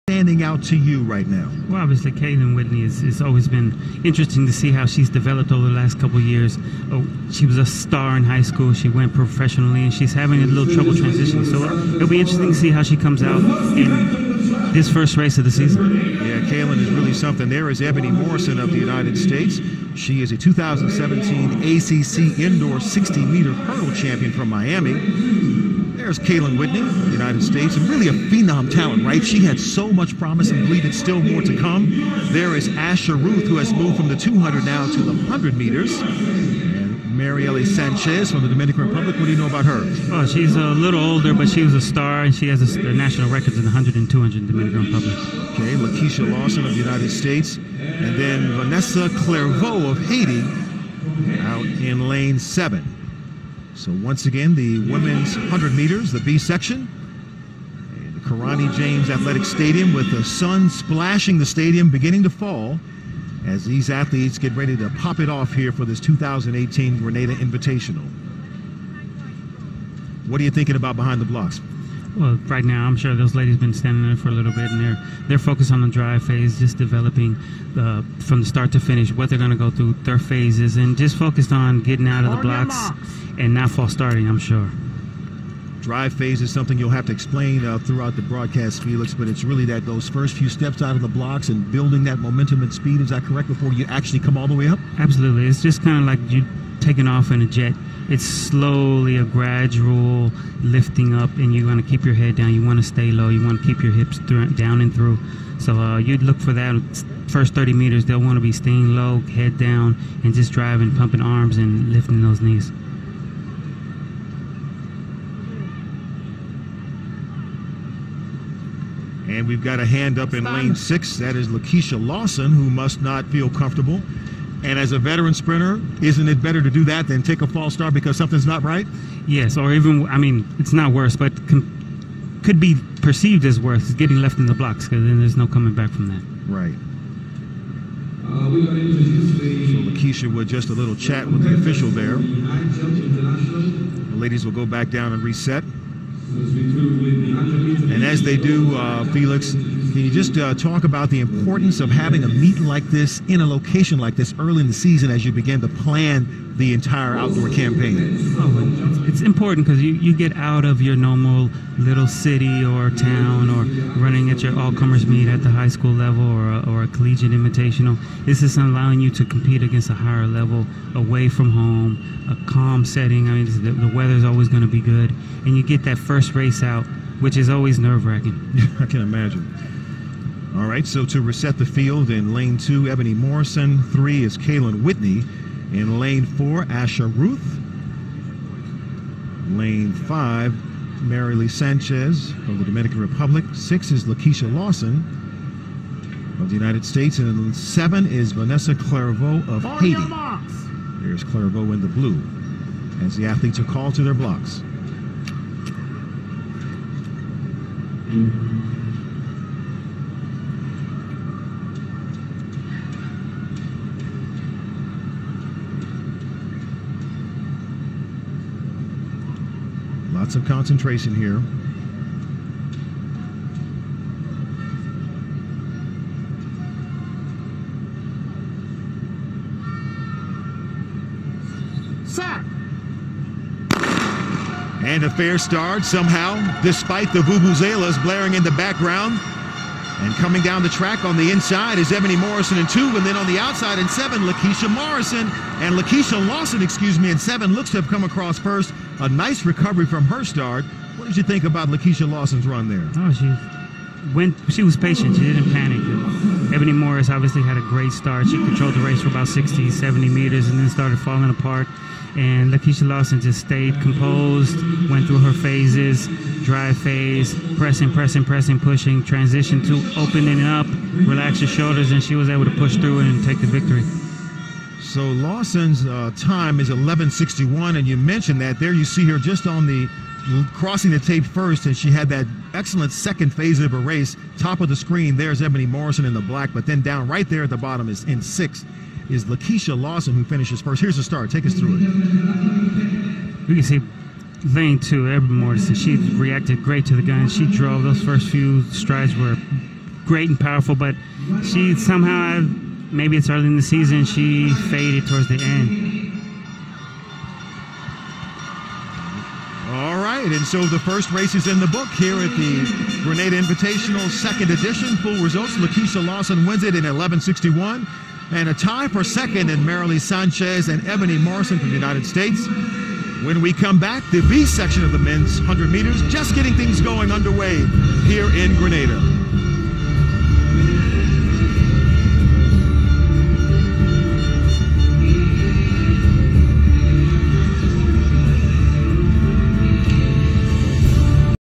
standing out to you right now? Well, obviously, Kaylin Whitney it's always been interesting to see how she's developed over the last couple of years. Oh, she was a star in high school. She went professionally, and she's having a little trouble transitioning. So it'll be interesting to see how she comes out in this first race of the season. Yeah, Kaylin is really something. There is Ebony Morrison of the United States. She is a 2017 ACC Indoor 60-meter hurdle champion from Miami. There's Kaylin Whitney, the United States, and really a phenom talent, right? She had so much promise and believe it's still more to come. There is Asha Ruth, who has moved from the 200 now to the 100 meters. And Marielle Sanchez from the Dominican Republic. What do you know about her? Oh, she's a little older, but she was a star, and she has the national records in the 100 and 200 in the Dominican Republic. Okay, Lakeisha Lawson of the United States. And then Vanessa Clairvaux of Haiti out in lane 7. So once again, the women's 100 meters, the B section, and the Kirani James Athletic Stadium with the sun splashing the stadium, beginning to fall as these athletes get ready to pop it off here for this 2018 Grenada Invitational. What are you thinking about behind the blocks? Well, right now, I'm sure those ladies been standing there for a little bit, and they're focused on the drive phase, just developing from the start to finish what they're going to go through their phases, and just focused on getting out of the blocks and not false starting, I'm sure. Drive phase is something you'll have to explain throughout the broadcast, Felix, but it's really that those first few steps out of the blocks and building that momentum and speed, is that correct, before you actually come all the way up? Absolutely. It's just kind of like you taking off in a jet. It's slowly a gradual lifting up, and you want to keep your head down. You want to stay low. You want to keep your hips down and through. So you'd look for that first 30 meters. They'll want to be staying low, head down, and just driving, pumping arms, and lifting those knees. And we've got a hand up in lane 6. That is Lakeisha Lawson, who must not feel comfortable. And as a veteran sprinter, isn't it better to do that than take a false start because something's not right? Yes, or even, I mean, it's not worse, but could be perceived as worse, is getting left in the blocks, because then there's no coming back from that. Right. So Lakeisha with just a little chat with the official there. The ladies will go back down and reset. And as they do, Felix, can you just talk about the importance of having a meet like this in a location like this early in the season as you begin to plan the entire outdoor campaign? Oh, it's important because you get out of your normal little city or town or running at your all-comers meet at the high school level or a collegiate invitational. This is allowing you to compete against a higher level, away from home, a calm setting. I mean, the weather's always going to be good, and you get that first race out, which is always nerve-wracking. I can imagine. All right, so to reset the field, in lane 2, Ebony Morrison. 3 is Kaylin Whitney. In lane 4, Asha Ruth. Lane 5, Marielle Sanchez from the Dominican Republic. 6 is Lakeisha Lawson of the United States. And 7 is Vanessa Clairvaux of Haiti. There's Clairvaux in the blue as the athletes are called to their blocks. Lots of concentration here. Set. And a fair start somehow, despite the vuvuzelas blaring in the background. And coming down the track on the inside is Ebony Morrison in 2, and then on the outside in 7, Lakeisha Morrison. And Lakeisha Lawson, in 7, looks to have come across first. A nice recovery from her start. What did you think about Lakeisha Lawson's run there? Oh, she was patient. She didn't panic. Ebony Morris obviously had a great start. She controlled the race for about 60, 70 meters and then started falling apart. And Lakeisha Lawson just stayed composed, went through her phases, drive phase, pressing, pushing, transition to opening up, relax your shoulders, and she was able to push through and take the victory. So Lawson's time is 11:61, and you mentioned that there you see her just on the crossing the tape first, and she had that excellent second phase of her race. Top of the screen, there's Ebony Morrison in the black, but then down right there at the bottom is in 6 is Lakeisha Lawson, who finishes first. Here's the start. Take us through it. We can see lane 2, Ebony Morrison. She reacted great to the gun. She drove. Those first few strides were great and powerful, but she somehow, maybe it's early in the season, she faded towards the end. All right, and so the first race is in the book here at the Grenada Invitational, second edition. Full results, Lakeisha Lawson wins it in 11:61. And a tie for second in Marilee Sanchez and Ebony Morrison from the United States. When we come back, the B section of the men's 100 meters, just getting things going underway here in Grenada.